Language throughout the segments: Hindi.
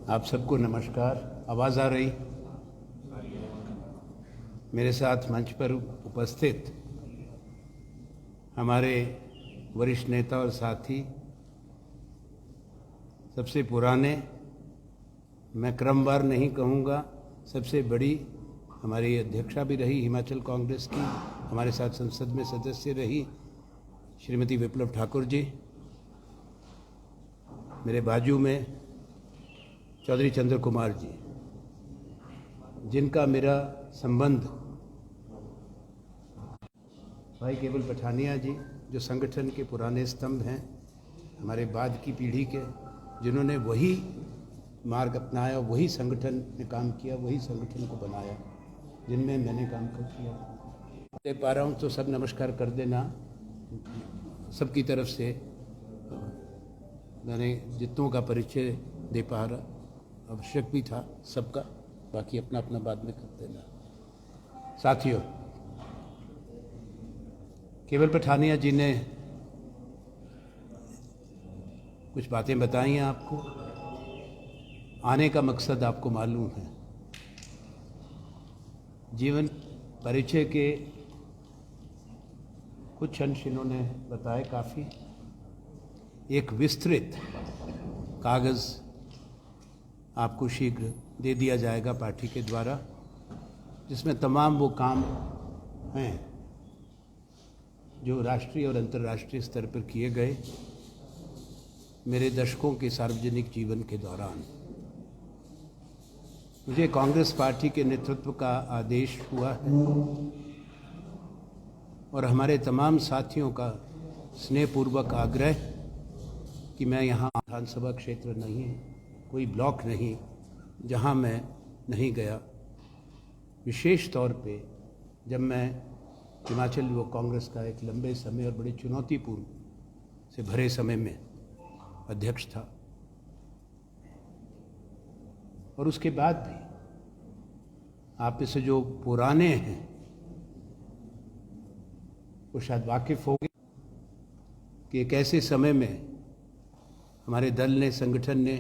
आप सबको नमस्कार। आवाज़ आ रही? मेरे साथ मंच पर उपस्थित हमारे वरिष्ठ नेता और साथी, सबसे पुराने, मैं क्रमवार नहीं कहूँगा, सबसे बड़ी हमारी अध्यक्षा भी रही हिमाचल कांग्रेस की, हमारे साथ संसद में सदस्य रही श्रीमती विप्लव ठाकुर जी, मेरे बाजू में चौधरी चंद्र कुमार जी, जिनका मेरा संबंध, भाई केवल पठानिया जी जो संगठन के पुराने स्तंभ हैं, हमारे बाद की पीढ़ी के, जिन्होंने वही मार्ग अपनाया, वही संगठन में काम किया, वही संगठन को बनाया जिनमें मैंने काम कर किया। दे पा रहा हूँ तो सब नमस्कार कर देना सबकी तरफ से। मैंने जितनों का परिचय दे पा रहा, आवश्यक भी था सबका, बाकी अपना अपना बाद में कर देना। साथियों, केवल पठानिया जी ने कुछ बातें बताई हैं आपको। आने का मकसद आपको मालूम है। जीवन परिचय के कुछ अंश इन्होंने बताए, काफ़ी। एक विस्तृत कागज़ आपको शीघ्र दे दिया जाएगा पार्टी के द्वारा, जिसमें तमाम वो काम हैं जो राष्ट्रीय और अंतर्राष्ट्रीय स्तर पर किए गए मेरे दशकों के सार्वजनिक जीवन के दौरान। मुझे कांग्रेस पार्टी के नेतृत्व का आदेश हुआ है और हमारे तमाम साथियों का स्नेहपूर्वक आग्रह कि मैं यहाँ विधानसभा क्षेत्र नहीं है, कोई ब्लॉक नहीं जहाँ मैं नहीं गया। विशेष तौर पे जब मैं हिमाचल युवक कांग्रेस का एक लंबे समय और बड़े चुनौतीपूर्ण से भरे समय में अध्यक्ष था, और उसके बाद भी आप में से जो पुराने हैं वो शायद वाकिफ होंगे कि एक ऐसे समय में हमारे दल ने, संगठन ने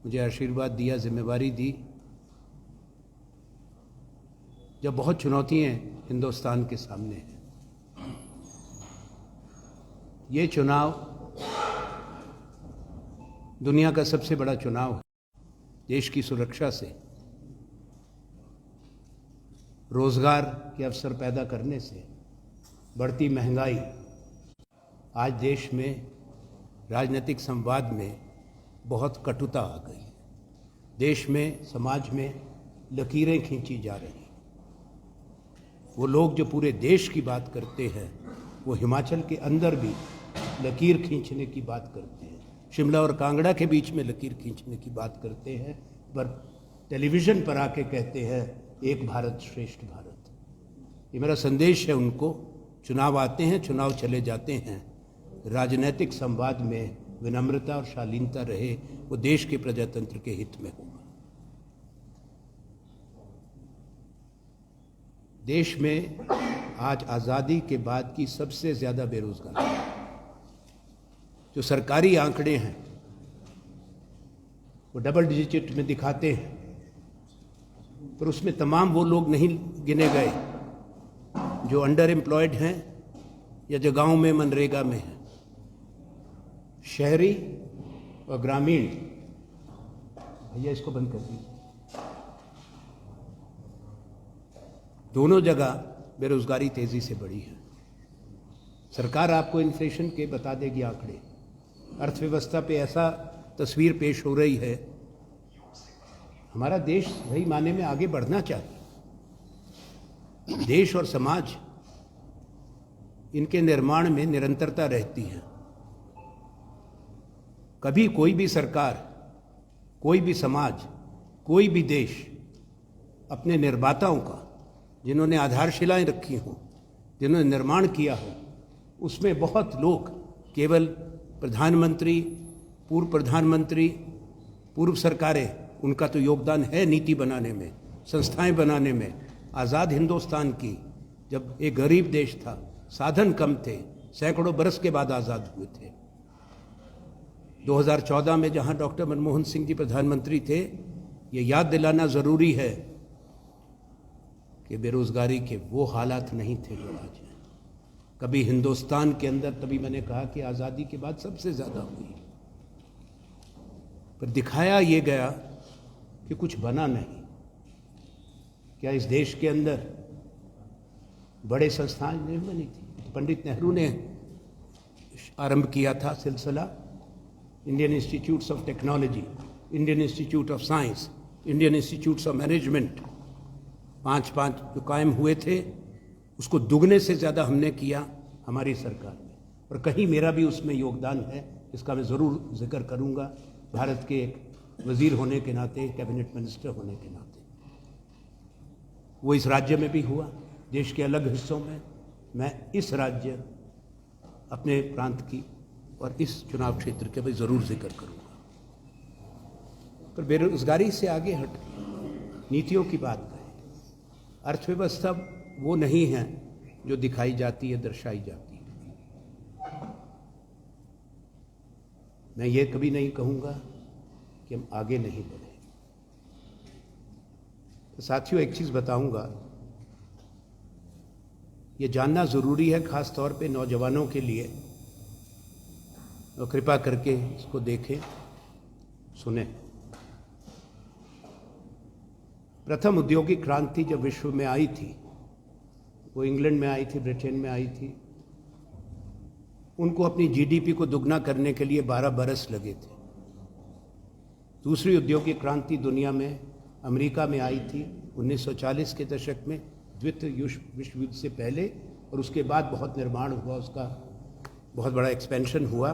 मुझे आशीर्वाद दिया, जिम्मेवारी दी, जब बहुत चुनौतियां हिंदुस्तान के सामने हैं। ये चुनाव दुनिया का सबसे बड़ा चुनाव है। देश की सुरक्षा से, रोजगार के अवसर पैदा करने से, बढ़ती महंगाई, आज देश में राजनीतिक संवाद में बहुत कटुता आ गई। देश में, समाज में लकीरें खींची जा रही। वो लोग जो पूरे देश की बात करते हैं, वो हिमाचल के अंदर भी लकीर खींचने की बात करते हैं। शिमला और कांगड़ा के बीच में लकीर खींचने की बात करते हैं, पर टेलीविज़न पर आके कहते हैं एक भारत श्रेष्ठ भारत। ये मेरा संदेश है उनको। चुनाव आते हैं, चुनाव चले जाते हैं, राजनीतिक संवाद में विनम्रता और शालीनता रहे, वो देश के प्रजातंत्र के हित में होगा। देश में आज आज़ादी के बाद की सबसे ज़्यादा बेरोजगारी, जो सरकारी आंकड़े हैं वो डबल डिजिट में दिखाते हैं, पर उसमें तमाम वो लोग नहीं गिने गए जो अंडर एम्प्लॉयड हैं या जो गांव में मनरेगा में हैं। शहरी और ग्रामीण, भैया इसको बंद कर दीजिए, दोनों जगह बेरोजगारी तेजी से बढ़ी है। सरकार आपको इन्फ्लेशन के बता देगी आंकड़े। अर्थव्यवस्था पे ऐसा तस्वीर पेश हो रही है, हमारा देश सही माने में आगे बढ़ना चाहिए। देश और समाज, इनके निर्माण में निरंतरता रहती है। कभी कोई भी सरकार, कोई भी समाज, कोई भी देश अपने निर्माताओं का, जिन्होंने आधारशिलाएं रखी हों, जिन्होंने निर्माण किया हो, उसमें बहुत लोग, केवल प्रधानमंत्री, पूर्व प्रधानमंत्री, पूर्व सरकारें, उनका तो योगदान है नीति बनाने में, संस्थाएं बनाने में। आज़ाद हिंदुस्तान की, जब एक गरीब देश था, साधन कम थे, सैकड़ों बरस के बाद आज़ाद हुए थे। 2014 में जहां डॉक्टर मनमोहन सिंह जी प्रधानमंत्री थे, ये याद दिलाना ज़रूरी है कि बेरोज़गारी के वो हालात नहीं थे जो आज हैं। कभी हिंदुस्तान के अंदर, तभी मैंने कहा कि आज़ादी के बाद सबसे ज़्यादा हुई, पर दिखाया ये गया कि कुछ बना नहीं। क्या इस देश के अंदर बड़े संस्थान नहीं बनी थी? पंडित नेहरू ने आरंभ किया था सिलसिला, Indian institutes of technology, Indian institute of science, Indian institutes of management, पांच जो कायम हुए थे, उसको दुगने से ज़्यादा हमने किया हमारी सरकार में। और कहीं मेरा भी उसमें योगदान है, इसका मैं ज़रूर जिक्र करूँगा, भारत के एक वज़ीर होने के नाते, कैबिनेट मिनिस्टर होने के नाते। वो इस राज्य में भी हुआ, देश के अलग हिस्सों में। मैं इस राज्य, अपने प्रांत की और इस चुनाव क्षेत्र के भी ज़रूर जिक्र करूँगा। पर बेरोजगारी से आगे हट नीतियों की बात करें। अर्थव्यवस्था वो नहीं है जो दिखाई जाती है, दर्शाई जाती है। मैं ये कभी नहीं कहूँगा कि हम आगे नहीं बढ़े। तो साथियों, एक चीज़ बताऊँगा, ये जानना ज़रूरी है, ख़ास तौर पे नौजवानों के लिए, और कृपा करके इसको देखें, सुने। प्रथम औद्योगिक क्रांति जब विश्व में आई थी, वो इंग्लैंड में आई थी, ब्रिटेन में आई थी। उनको अपनी जीडीपी को दुगना करने के लिए 12 बरस लगे थे। दूसरी औद्योगिक क्रांति दुनिया में अमेरिका में आई थी 1940 के दशक में, द्वितीय विश्व युद्ध से पहले, और उसके बाद बहुत निर्माण हुआ, उसका बहुत बड़ा एक्सपेंशन हुआ।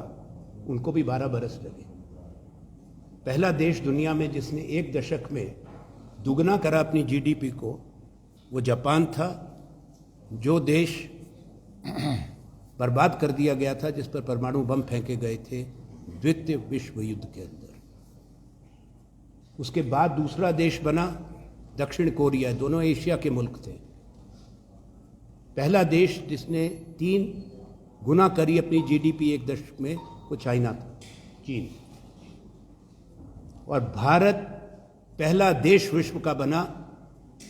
उनको भी 12 बरस लगे। पहला देश दुनिया में जिसने एक दशक में दुगना करा अपनी जीडीपी को, वो जापान था, जो देश बर्बाद कर दिया गया था, जिस पर परमाणु बम फेंके गए थे द्वितीय विश्व युद्ध के अंदर। उसके बाद दूसरा देश बना दक्षिण कोरिया, दोनों एशिया के मुल्क थे। पहला देश जिसने 3 गुना करी अपनी जीडीपी एक दशक में, वो चाइना था, चीन। और भारत पहला देश विश्व का बना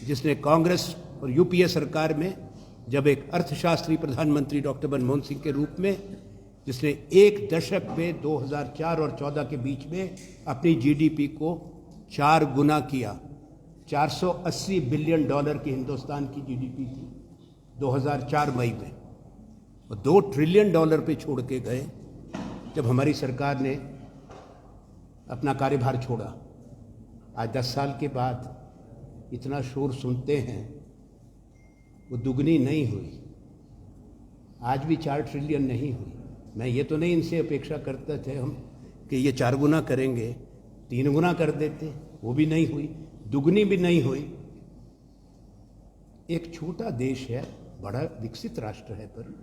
जिसने कांग्रेस और यूपीए सरकार में, जब एक अर्थशास्त्री प्रधानमंत्री डॉक्टर मनमोहन सिंह के रूप में, जिसने एक दशक में 2004 और 14 के बीच में अपनी जीडीपी को 4 गुना किया। $480 बिलियन की हिंदुस्तान की जीडीपी थी 2004 मई में, और $2 ट्रिलियन पे छोड़ के गए जब हमारी सरकार ने अपना कार्यभार छोड़ा। आज 10 साल के बाद इतना शोर सुनते हैं, वो दुगनी नहीं हुई, आज भी 4 ट्रिलियन नहीं हुई। मैं ये तो नहीं इनसे अपेक्षा करते थे हम कि ये 4 गुना करेंगे, 3 गुना कर देते, वो भी नहीं हुई, दुगनी भी नहीं हुई। एक छोटा देश है, बड़ा विकसित राष्ट्र है, पर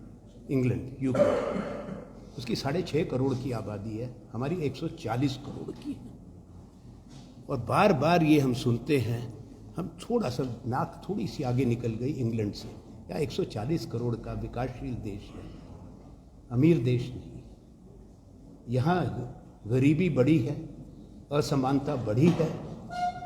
इंग्लैंड, यूके, उसकी 6.5 करोड़ की आबादी है, हमारी 140 करोड़ की है। और बार बार ये हम सुनते हैं, हम थोड़ा सा नाक थोड़ी सी आगे निकल गई इंग्लैंड से। या 140 करोड़ का विकासशील देश है, अमीर देश नहीं। यहाँ गरीबी बढ़ी है, असमानता बढ़ी है।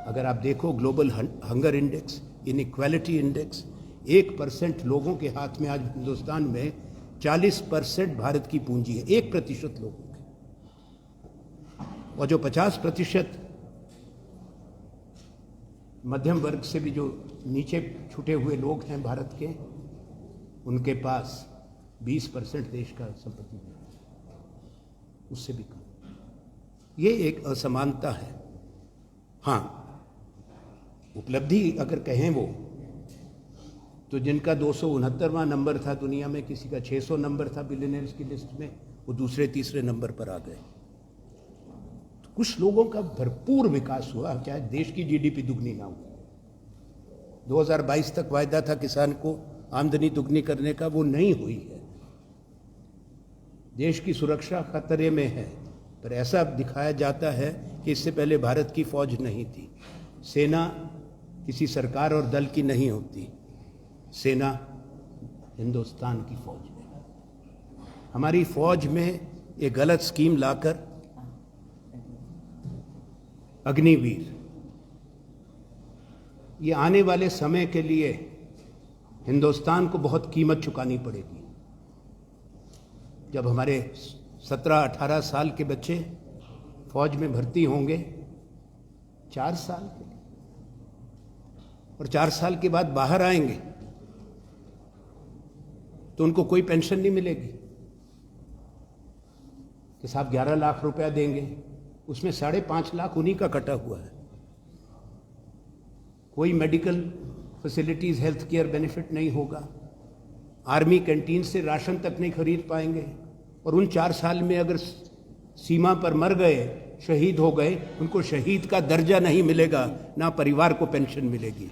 अगर आप देखो global hunger index, inequality index, 1% लोगों के हाथ में आज हिंदुस्तान में 40% भारत की पूंजी है, 1% लोगों की। और जो 50% मध्यम वर्ग से भी जो नीचे छुटे हुए लोग हैं भारत के, उनके पास 20% देश का संपत्ति है, उससे भी कम। ये एक असमानता है। हाँ, उपलब्धि अगर कहें वो, तो जिनका 269वां नंबर था दुनिया में, किसी का 600 नंबर था बिलियनर्स की लिस्ट में, वो दूसरे तीसरे नंबर पर आ गए। तो कुछ लोगों का भरपूर विकास हुआ, चाहे देश की जीडीपी दुगनी ना हो। 2022 तक वायदा था किसान को आमदनी दुगनी करने का, वो नहीं हुई है। देश की सुरक्षा खतरे में है, पर ऐसा दिखाया जाता है कि इससे पहले भारत की फौज नहीं थी। सेना किसी सरकार और दल की नहीं होती, सेना हिंदुस्तान की फौज है। हमारी फौज में एक गलत स्कीम लाकर अग्निवीर, ये आने वाले समय के लिए हिंदुस्तान को बहुत कीमत चुकानी पड़ेगी। जब हमारे 17-18 साल के बच्चे फौज में भर्ती होंगे 4 साल के लिए, और 4 साल के बाद बाहर आएंगे तो उनको कोई पेंशन नहीं मिलेगी कि साहब 11 लाख रुपया देंगे, उसमें 5.5 लाख उन्हीं का कटा हुआ है। कोई medical facilities, health care benefit नहीं होगा, आर्मी कैंटीन से राशन तक नहीं खरीद पाएंगे, और उन 4 साल में अगर सीमा पर मर गए, शहीद हो गए, उनको शहीद का दर्जा नहीं मिलेगा, ना परिवार को पेंशन मिलेगी।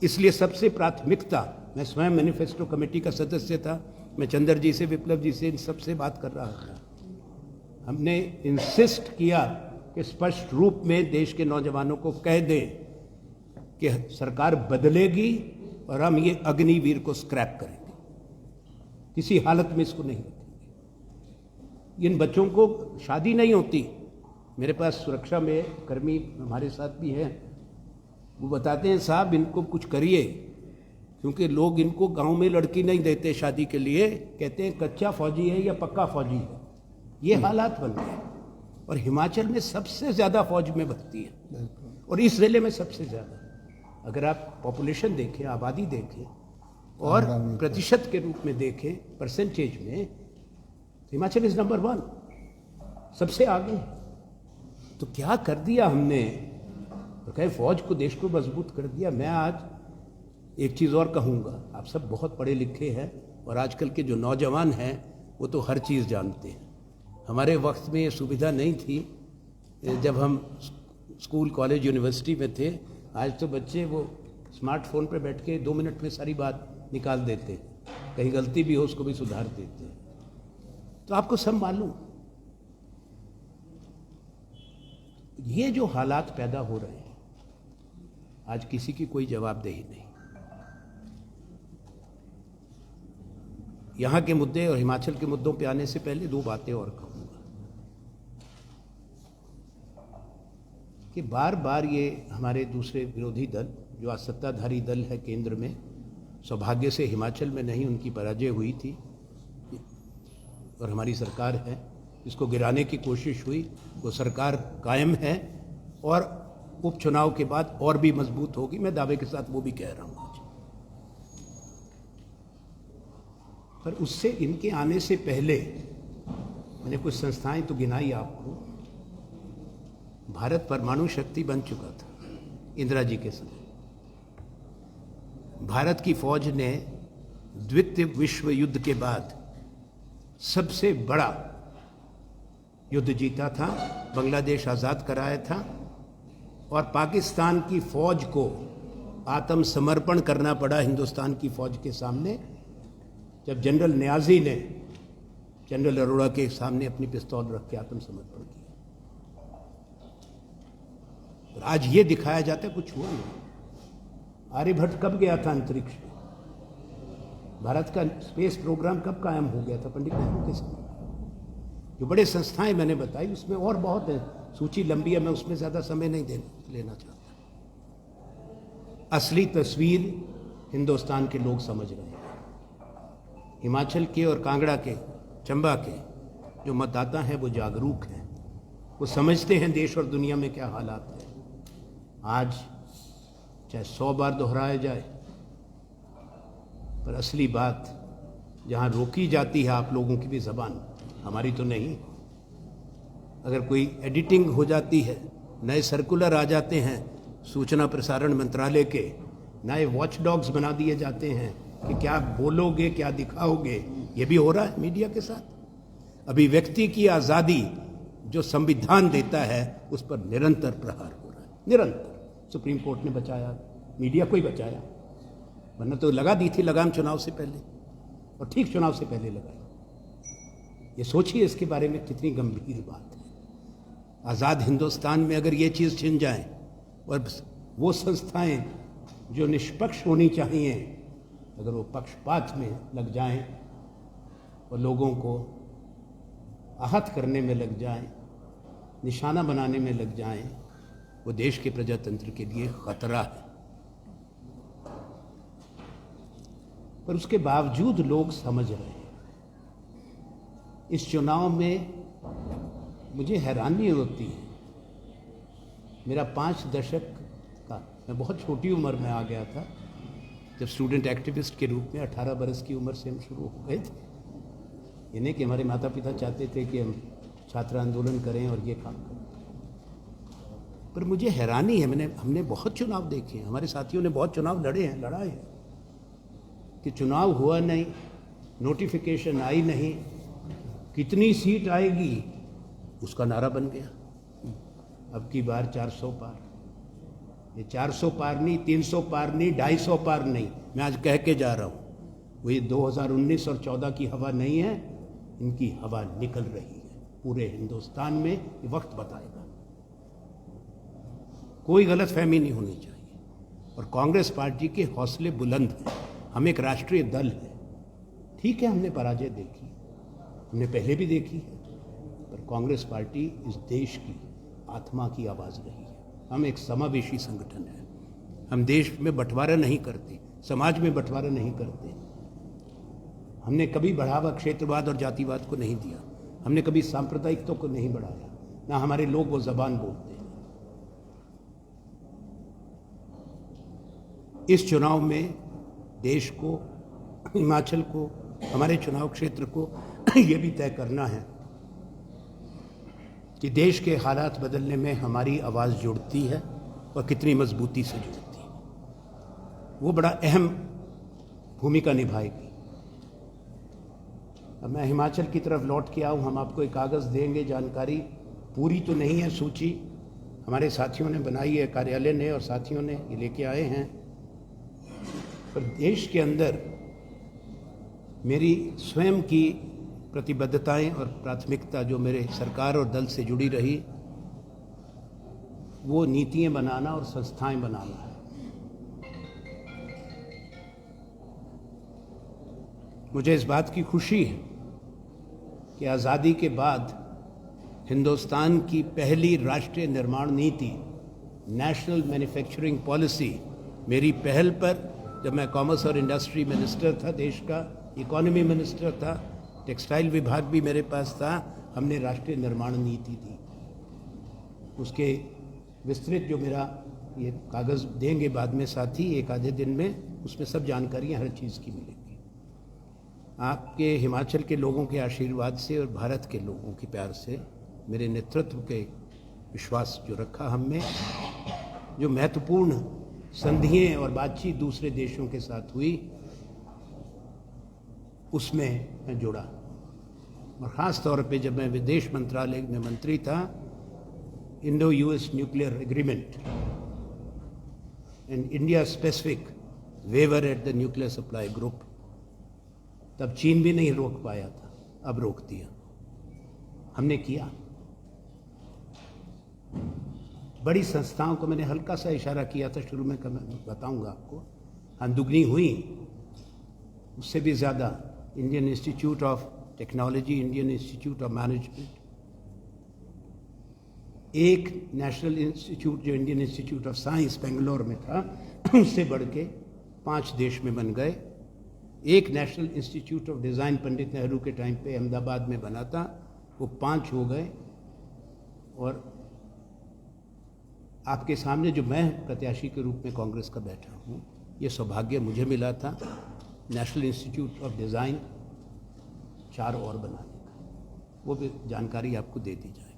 इसलिए सबसे प्राथमिकता, मैं स्वयं मैनिफेस्टो कमेटी का सदस्य था, मैं चंद्र जी से, विप्लव जी से, इन सबसे बात कर रहा था। हमने इंसिस्ट किया कि स्पष्ट रूप में देश के नौजवानों को कह दें कि सरकार बदलेगी और हम ये अग्निवीर को स्क्रैप करेंगे, किसी हालत में इसको नहीं रखेंगे। इन बच्चों को शादी नहीं होती। मेरे पास सुरक्षा में कर्मी हमारे साथ भी हैं, वो बताते हैं साहब इनको कुछ करिए, क्योंकि लोग इनको गांव में लड़की नहीं देते शादी के लिए, कहते हैं कच्चा फौजी है या पक्का फौजी है। ये हालात बन गए, और हिमाचल में सबसे ज़्यादा फौज में भर्ती है, और इस जिले में सबसे ज़्यादा। अगर आप पॉपुलेशन देखें, आबादी देखें और प्रतिशत के रूप में देखें, परसेंटेज में, हिमाचल इज नंबर 1, सबसे आगे। तो क्या कर दिया हमने, तो कहे फौज को, देश को मजबूत कर दिया। मैं आज एक चीज़ और कहूँगा, आप सब बहुत पढ़े लिखे हैं, और आजकल के जो नौजवान हैं वो तो हर चीज़ जानते हैं। हमारे वक्त में ये सुविधा नहीं थी, जब हम स्कूल, कॉलेज, यूनिवर्सिटी में थे। आज तो बच्चे वो स्मार्टफोन पर बैठ के 2 मिनट में सारी बात निकाल देते, कहीं गलती भी हो उसको भी सुधार देते। तो आपको सब मालूम, ये जो हालात पैदा हो रहे हैं, आज किसी की कोई जवाबदेही नहीं। यहां के मुद्दे और हिमाचल के मुद्दों पे आने से पहले 2 बातें और कहूंगा कि बार बार ये हमारे दूसरे विरोधी दल, जो आज सत्ताधारी दल है केंद्र में, सौभाग्य से हिमाचल में नहीं, उनकी पराजय हुई थी, और हमारी सरकार है, इसको गिराने की कोशिश हुई। वो सरकार कायम है और उपचुनाव के बाद और भी मजबूत होगी, मैं दावे के साथ वो भी कह रहा हूँ आज। पर उससे, इनके आने से पहले मैंने कुछ संस्थाएं तो गिनाई आपको। भारत परमाणु शक्ति बन चुका था इंदिरा जी के समय। भारत की फौज ने द्वितीय विश्व युद्ध के बाद सबसे बड़ा युद्ध जीता था, बांग्लादेश आज़ाद कराया था, और पाकिस्तान की फौज को आत्मसमर्पण करना पड़ा हिंदुस्तान की फौज के सामने, जब जनरल नियाजी ने जनरल अरोड़ा के सामने अपनी पिस्तौल रख के आत्मसमर्पण किया। और आज ये दिखाया जाता है कुछ हुआ नहीं। आर्यभट्ट कब गया था अंतरिक्ष में? भारत का स्पेस प्रोग्राम कब कायम हो गया था? पंडित नेहरू के समय। जो बड़े संस्थाएं मैंने बताई, उसमें और बहुत है, सूची लंबी है, मैं उसमें ज़्यादा समय नहीं लेना चाहता। असली तस्वीर हिंदुस्तान के लोग समझ रहे हैं। हिमाचल के और कांगड़ा के, चंबा के जो मतदाता हैं वो जागरूक हैं, वो समझते हैं देश और दुनिया में क्या हालात हैं। आज चाहे 100 बार दोहराया जाए, पर असली बात जहाँ रोकी जाती है आप लोगों की भी ज़बान, हमारी तो नहीं। अगर कोई एडिटिंग हो जाती है, नए सर्कुलर आ जाते हैं सूचना प्रसारण मंत्रालय के, नए वॉच डॉग्स बना दिए जाते हैं कि क्या बोलोगे, क्या दिखाओगे। ये भी हो रहा है मीडिया के साथ। अभिव्यक्ति की आज़ादी जो संविधान देता है, उस पर निरंतर प्रहार हो रहा है, निरंतर। सुप्रीम कोर्ट ने बचाया, मीडिया को ही बचाया, वरना तो लगा दी थी लगाम चुनाव से पहले, और ठीक चुनाव से पहले लगाई। ये सोचिए इसके बारे में कितनी गंभीर बात है। आज़ाद हिंदुस्तान में अगर ये चीज़ छिन जाए, और वो संस्थाएं जो निष्पक्ष होनी चाहिए, अगर वो पक्षपात में लग जाएं और लोगों को आहत करने में लग जाएं, निशाना बनाने में लग जाएं, वो देश के प्रजातंत्र के लिए खतरा है। पर उसके बावजूद लोग समझ रहे हैं। इस चुनाव में मुझे हैरानी होती है। मेरा 5 दशक का, मैं बहुत छोटी उम्र में आ गया था जब स्टूडेंट एक्टिविस्ट के रूप में 18 बरस की उम्र से हम शुरू हो गए थे। ये नहीं कि हमारे माता पिता चाहते थे कि हम छात्र आंदोलन करें और ये काम करें, पर मुझे हैरानी है। हमने बहुत चुनाव देखे हैं, हमारे साथियों ने बहुत चुनाव लड़ाए हैं कि चुनाव हुआ नहीं, नोटिफिकेशन आई नहीं, कितनी सीट आएगी उसका नारा बन गया। अब की बार 400 पार। ये 400 पार नहीं, 300 पार नहीं, 250 पार नहीं, मैं आज कह के जा रहा हूँ। वो ये 2019 और 14 की हवा नहीं है, इनकी हवा निकल रही है पूरे हिंदुस्तान में। ये वक्त बताएगा। कोई गलतफहमी नहीं होनी चाहिए। और कांग्रेस पार्टी के हौसले बुलंद हैं। हम एक राष्ट्रीय दल है। ठीक है, हमने पराजय देखी, हमने पहले भी देखी है, पर कांग्रेस पार्टी इस देश की आत्मा की आवाज़ रही है। हम एक समावेशी संगठन है। हम देश में बंटवारा नहीं करते, समाज में बंटवारा नहीं करते। हमने कभी बढ़ावा क्षेत्रवाद और जातिवाद को नहीं दिया। हमने कभी सांप्रदायिकता को नहीं बढ़ाया, ना हमारे लोग वो जबान बोलते हैं। इस चुनाव में देश को, हिमाचल को, हमारे चुनाव क्षेत्र को ये भी तय करना है कि देश के हालात बदलने में हमारी आवाज़ जुड़ती है और कितनी मजबूती से जुड़ती है। वो बड़ा अहम भूमिका निभाएगी। अब मैं हिमाचल की तरफ लौट के आऊँ, हम आपको एक कागज़ देंगे, जानकारी पूरी तो नहीं है, सूची हमारे साथियों ने बनाई है, कार्यालय ने और साथियों ने ये लेके आए हैं। पर देश के अंदर मेरी स्वयं की प्रतिबद्धताएं और प्राथमिकता जो मेरे सरकार और दल से जुड़ी रही, वो नीतियां बनाना और संस्थाएं बनाना है। मुझे इस बात की खुशी है कि आज़ादी के बाद हिंदुस्तान की पहली राष्ट्रीय निर्माण नीति, नेशनल मैन्युफैक्चरिंग पॉलिसी, मेरी पहल पर, जब मैं कॉमर्स और इंडस्ट्री मिनिस्टर था देश का, इकोनॉमी मिनिस्टर था, टेक्सटाइल विभाग भी मेरे पास था, हमने राष्ट्रीय निर्माण नीति दी। उसके विस्तृत जो मेरा ये कागज़ देंगे बाद में साथी एक आधे दिन में, उसमें सब जानकारियाँ हर चीज़ की मिलेंगी। आपके हिमाचल के लोगों के आशीर्वाद से और भारत के लोगों के प्यार से, मेरे नेतृत्व के विश्वास जो रखा हम में, जो महत्वपूर्ण संधियाँ और बातचीत दूसरे देशों के साथ हुई, उसमें मैं जुड़ा। और ख़ास तौर पे जब मैं विदेश मंत्रालय में मंत्री था, Indo US nuclear agreement and India specific waiver at the nuclear supply group, तब चीन भी नहीं रोक पाया था, अब रोक दिया। हमने किया। बड़ी संस्थाओं को मैंने हल्का सा इशारा किया था शुरू में, बताऊंगा आपको, हाँ दुगनी हुई, उससे भी ज़्यादा। Indian institute of technology, Indian institute of management, एक नेशनल इंस्टीट्यूट जो Indian institute of science Bangalore में था, उससे बढ़ के 5 देश में बन गए। एक national institute of design Pandit Nehru के टाइम पे अहमदाबाद में बना था, वो 5 हो गए। और आपके सामने जो मैं प्रत्याशी के रूप में कांग्रेस का बैठा हूँ, ये सौभाग्य मुझे मिला था नेशनल इंस्टीट्यूट ऑफ डिज़ाइन 4 और बनाने का। वो भी जानकारी आपको दे दी जाएगी।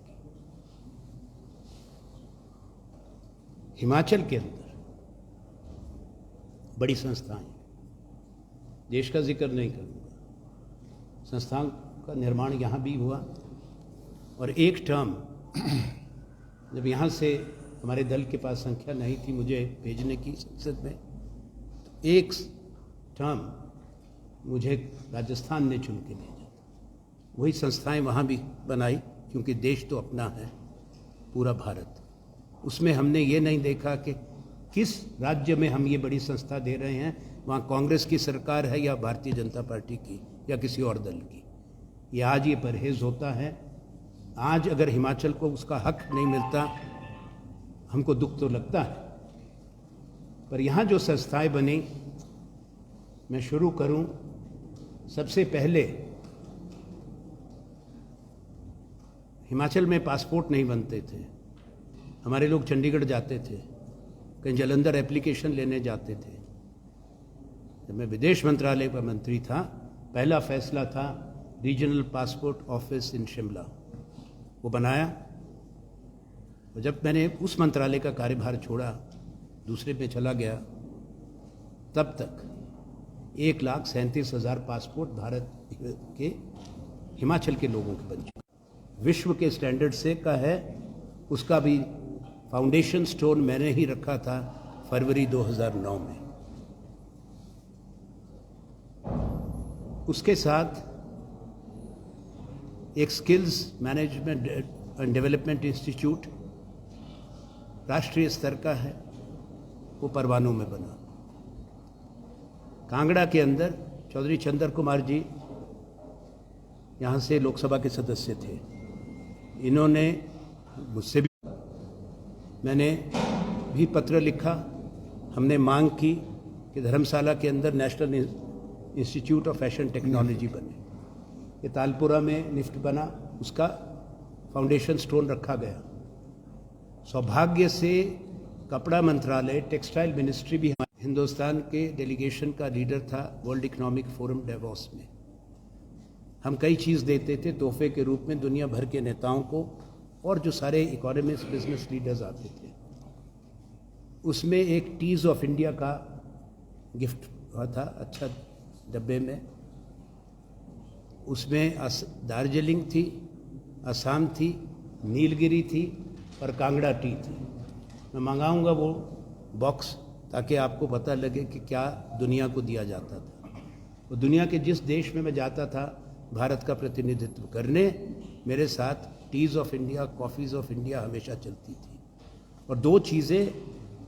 हिमाचल के अंदर बड़ी संस्थाएं, देश का जिक्र नहीं करूँगा, संस्थाओं का निर्माण यहाँ भी हुआ। और एक टर्म जब यहाँ से हमारे दल के पास संख्या नहीं थी मुझे भेजने की संसद में, तो एक टर्म मुझे राजस्थान ने चुन के भेजा। वही संस्थाएं वहाँ भी बनाई, क्योंकि देश तो अपना है, पूरा भारत। उसमें हमने ये नहीं देखा कि किस राज्य में हम ये बड़ी संस्था दे रहे हैं, वहाँ कांग्रेस की सरकार है या भारतीय जनता पार्टी की या किसी और दल की। ये आज ये परहेज होता है। आज अगर हिमाचल को उसका हक नहीं मिलता हमको दुख तो लगता है, पर यहाँ जो संस्थाएं बनी, मैं शुरू करूं सबसे पहले। हिमाचल में पासपोर्ट नहीं बनते थे, हमारे लोग चंडीगढ़ जाते थे, कहीं जालंधर एप्लीकेशन लेने जाते थे। जब मैं विदेश मंत्रालय का मंत्री था, पहला फैसला था regional passport office in Shimla, वो बनाया। और जब मैंने उस मंत्रालय का कार्यभार छोड़ा, दूसरे पे चला गया, तब तक 1,37,000 पासपोर्ट भारत के हिमाचल के लोगों के बन चुके। विश्व के स्टैंडर्ड से का है, उसका भी फाउंडेशन स्टोन मैंने ही रखा था फरवरी 2009 में। उसके साथ एक skills management and development institute राष्ट्रीय स्तर का है, वो परवाणु में बना। कांगड़ा के अंदर चौधरी चंद्र कुमार जी यहाँ से लोकसभा के सदस्य थे, इन्होंने मुझसे भी, मैंने भी पत्र लिखा, हमने मांग की कि धर्मशाला के अंदर national institute of fashion technology बने। ये तालपुरा में निफ्ट बना, उसका फाउंडेशन स्टोन रखा गया। सौभाग्य से कपड़ा मंत्रालय, टेक्सटाइल मिनिस्ट्री भी हिंदुस्तान के डेलीगेशन का लीडर था वर्ल्ड इकोनॉमिक फोरम डेवोस में। हम कई चीज़ देते थे तोहफे के रूप में दुनिया भर के नेताओं को, और जो सारे इकोनॉमिस्ट बिजनेस लीडर्स आते थे। उसमें एक टीज ऑफ इंडिया का गिफ्ट हुआ था, अच्छा डब्बे में। उसमें दार्जिलिंग थी, असम थी, नीलगिरी थी और कांगड़ा टी थी। मैं मंगाऊंगा वो बॉक्स, ताकि आपको पता लगे कि क्या दुनिया को दिया जाता था। वो दुनिया के जिस देश में मैं जाता था भारत का प्रतिनिधित्व करने, मेरे साथ teas of India, coffees of India हमेशा चलती थी। और दो चीज़ें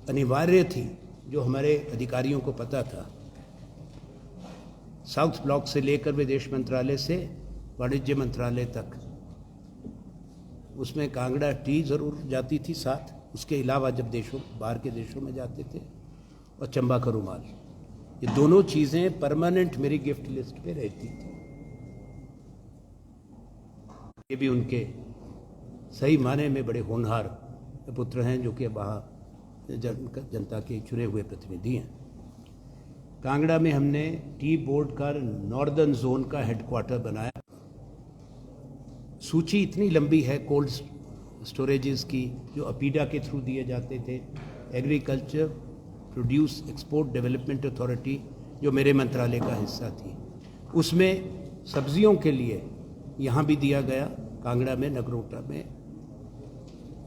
अनिवार्य थी जो हमारे अधिकारियों को पता था, साउथ ब्लॉक से लेकर विदेश मंत्रालय से वाणिज्य मंत्रालय तक, उसमें कांगड़ा टी ज़रूर जाती थी साथ। उसके अलावा जब देशों, बाहर के देशों में जाते थे, और चंबा का रुमाल, ये दोनों चीज़ें परमानेंट मेरी गिफ्ट लिस्ट पे रहती थी। ये भी उनके सही माने में बड़े होनहार पुत्र हैं, जो कि वहाँ जनता के चुने हुए प्रतिनिधि हैं। कांगड़ा में हमने टी बोर्ड का नॉर्दर्न जोन का हेडक्वार्टर बनाया। सूची इतनी लंबी है कोल्ड स्टोरेजेस की, जो अपीडा के थ्रू दिए जाते थे, agriculture produce export development authority जो मेरे मंत्रालय का हिस्सा थी, उसमें सब्जियों के लिए यहाँ भी दिया गया, कांगड़ा में, नगरोटा में,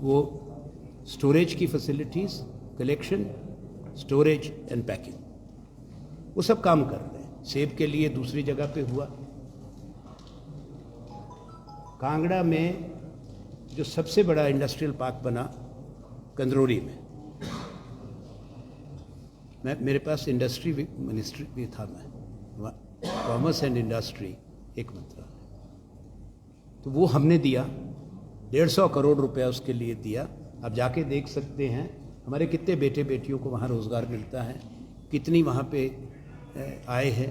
वो स्टोरेज की facilities, collection, storage and packing, वो सब काम कर रहे हैं। सेब के लिए दूसरी जगह पे हुआ। कांगड़ा में जो सबसे बड़ा इंडस्ट्रियल पार्क बना कंदरौरी में, मेरे पास इंडस्ट्री मिनिस्ट्री भी था, मैं कॉमर्स एंड इंडस्ट्री एक मंत्रालय, तो वो हमने दिया 150 करोड़ रुपया उसके लिए दिया। आप जाके देख सकते हैं हमारे कितने बेटे बेटियों को वहाँ रोज़गार मिलता है, कितनी वहाँ पे आए हैं,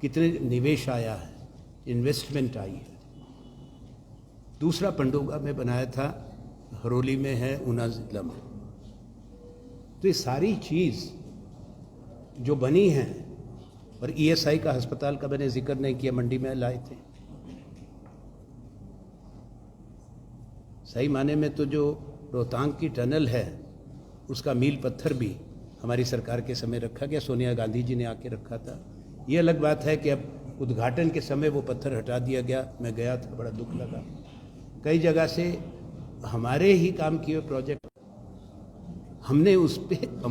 कितने निवेश आया है, इन्वेस्टमेंट आई है। दूसरा पंडोगा में बनाया था, हरोली में है, ऊना जिला में। तो ये सारी चीज़ जो बनी है, और ईएसआई का अस्पताल का मैंने जिक्र नहीं किया, मंडी में लाए थे। सही माने में तो जो रोहतांग की टनल है, उसका मील पत्थर भी हमारी सरकार के समय रखा गया, सोनिया गांधी जी ने आके रखा था। ये अलग बात है कि अब उद्घाटन के समय वो पत्थर हटा दिया गया। मैं गया था, बड़ा दुख लगा। कई जगह से हमारे ही काम किए प्रोजेक्ट, हमने उस पर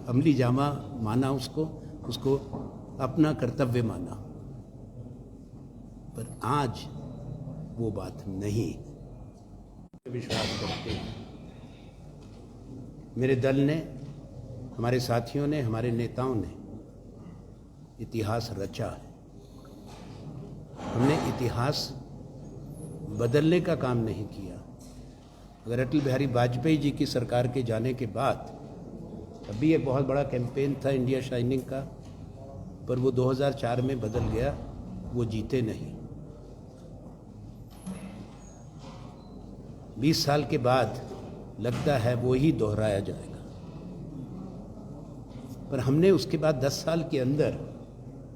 अमली जामा माना, उसको अपना कर्तव्य माना, पर आज वो बात नहीं। विश्वास करते हैं मेरे दल ने, हमारे साथियों ने, हमारे नेताओं ने इतिहास रचा है। हमने इतिहास बदलने का काम नहीं किया, अगर अटल बिहारी वाजपेयी जी की सरकार के जाने के बाद, अभी एक बहुत बड़ा कैंपेन था इंडिया शाइनिंग का, पर वो 2004 में बदल गया, वो जीते नहीं। 20 साल के बाद लगता है वो ही दोहराया जाएगा, पर हमने उसके बाद 10 साल के अंदर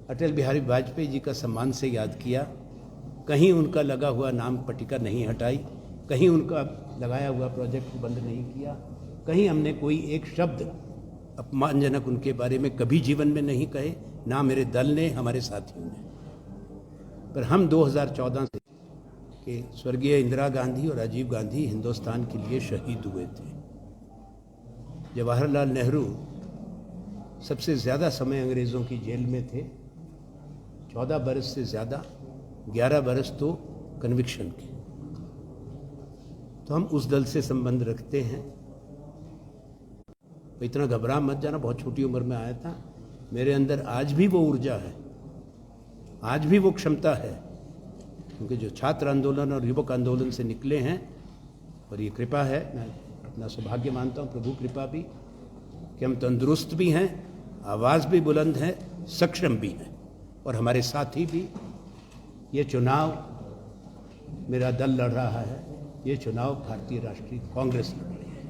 अटल बिहारी वाजपेयी जी का सम्मान से याद किया। कहीं उनका लगा हुआ नाम पट्टिका नहीं हटाई, कहीं उनका लगाया हुआ प्रोजेक्ट बंद नहीं किया, कहीं हमने कोई एक शब्द अपमानजनक उनके बारे में कभी जीवन में नहीं कहे, ना मेरे दल ने, हमारे साथियों ने। पर हम 2014 से कि स्वर्गीय इंदिरा गांधी और राजीव गांधी हिंदुस्तान के लिए शहीद हुए थे। जवाहरलाल नेहरू सबसे ज़्यादा समय अंग्रेज़ों की जेल में थे, 14 बरस से ज़्यादा, 11 बरस तो कन्विक्शन के। तो हम उस दल से संबंध रखते हैं। तो इतना घबरा मत जाना, बहुत छोटी उम्र में आया था। मेरे अंदर आज भी वो ऊर्जा है, आज भी वो क्षमता है, क्योंकि जो छात्र आंदोलन और युवक आंदोलन से निकले हैं, और ये कृपा है, मैं अपना सौभाग्य मानता हूँ, प्रभु कृपा भी, कि हम तंदुरुस्त भी हैं, आवाज़ भी बुलंद है, सक्षम भी हैं, और हमारे साथी भी। ये चुनाव मेरा दल लड़ रहा है, ये चुनाव भारतीय राष्ट्रीय कांग्रेस लड़ रही है।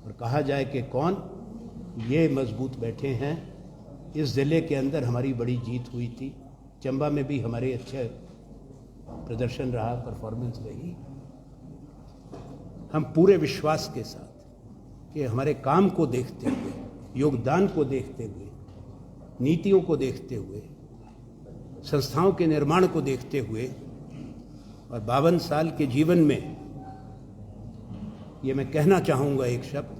और कहा जाए कि कौन, ये मजबूत बैठे हैं। इस ज़िले के अंदर हमारी बड़ी जीत हुई थी, चंबा में भी हमारे अच्छे प्रदर्शन रहा, परफॉर्मेंस रही। हम पूरे विश्वास के साथ कि हमारे काम को देखते हुए, योगदान को देखते हुए, नीतियों को देखते हुए, संस्थाओं के निर्माण को देखते हुए, और 52 साल के जीवन में ये मैं कहना चाहूँगा एक शब्द,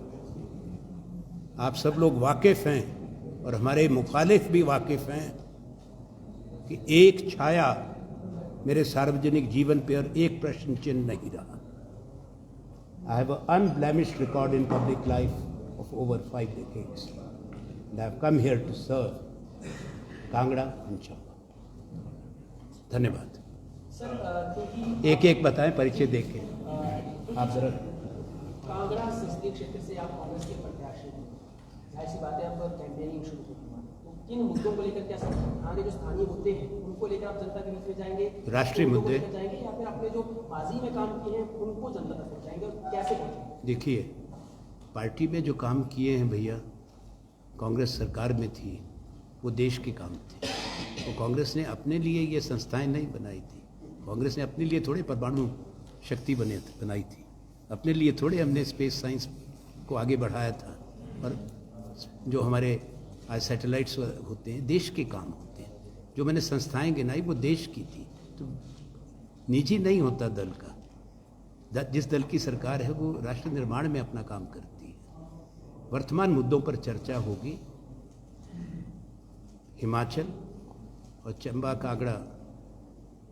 आप सब लोग वाकिफ़ हैं और हमारे मुखालिफ भी वाकिफ़ हैं कि एक छाया मेरे सार्वजनिक जीवन पर और एक प्रश्न चिन्ह नहीं रहा। I have an unblemished record in public life of over 5 decades, and I have come here to serve Kangra and Chamba. धन्यवाद। सर, एक बताएं परिचय देके। आप जरा। कांगड़ा संसदीय क्षेत्र से आप कांग्रेस के प्रत्याशी हैं, जाहिर सी बात है आप कैंपेनिंग शुरू होगी, तो किन मुद्दों को लेकर, क्या आगे जो स्थानीय मुद्दे हैं उनको लेकर आप जनता के बीच में जाएंगे, राष्ट्रीय मुद्दे जाएंगे, या फिर आपने जो माजी में काम किए हैं उनको जनता तक पहुंचाएंगे, और कैसे पहुंचाएंगे? देखिए, पार्टी में जो काम किए हैं भैया, कांग्रेस सरकार में थी, वो देश के काम थे। तो कांग्रेस ने अपने लिए ये संस्थाएं नहीं बनाई थी, कांग्रेस ने अपने लिए थोड़े परमाणु शक्ति बनाई थी, अपने लिए थोड़े हमने स्पेस साइंस को आगे बढ़ाया था। और जो हमारे आज सैटेलाइट्स होते हैं, देश के काम होते हैं। जो मैंने संस्थाएं गिनाई वो देश की थी, तो निजी नहीं होता दल का। जिस दल की सरकार है वो राष्ट्र निर्माण में अपना काम करती है। वर्तमान मुद्दों पर चर्चा होगी। हिमाचल और चंबा कांगड़ा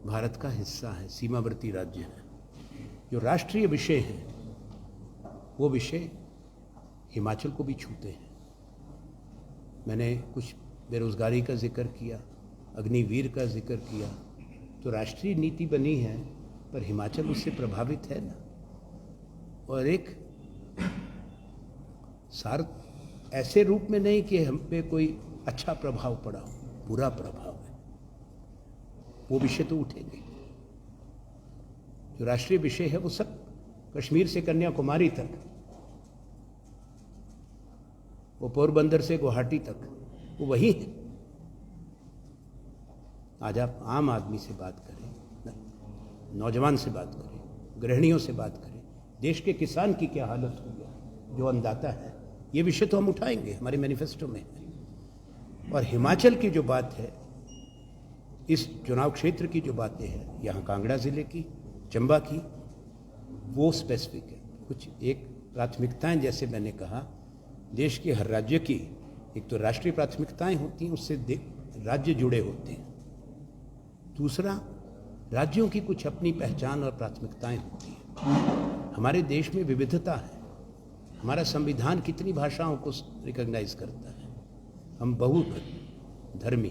भारत का हिस्सा है, सीमावर्ती राज्य है। जो राष्ट्रीय विषय हैं वो विषय हिमाचल को भी छूते हैं। मैंने कुछ बेरोजगारी का जिक्र किया, अग्निवीर का जिक्र किया, तो राष्ट्रीय नीति बनी है, पर हिमाचल उससे प्रभावित है ना। और एक सार ऐसे रूप में नहीं कि हम पे कोई अच्छा प्रभाव पड़ा हो, बुरा प्रभाव है, वो विषय तो उठेंगे। जो राष्ट्रीय विषय है वो सब कश्मीर से कन्याकुमारी तक, वो पोरबंदर से गुवाहाटी तक, वो वही है। आज आप आम आदमी से बात करें, नौजवान से बात करें, गृहिणियों से बात करें, देश के किसान की क्या हालत हुई है, जो अन्नदाता है, ये विषय तो हम उठाएंगे, हमारे मैनिफेस्टो में है। और हिमाचल की जो बात है, इस चुनाव क्षेत्र की जो बातें हैं, यहाँ कांगड़ा ज़िले की, चंबा की, वो स्पेसिफिक है। कुछ एक प्राथमिकताएं, जैसे मैंने कहा, देश के हर राज्य की एक तो राष्ट्रीय प्राथमिकताएं होती हैं, उससे राज्य जुड़े होते हैं। दूसरा, राज्यों की कुछ अपनी पहचान और प्राथमिकताएं होती हैं। हमारे देश में विविधता है। हमारा संविधान कितनी भाषाओं को रिकॉग्नाइज करता है। हम बहुधर्मी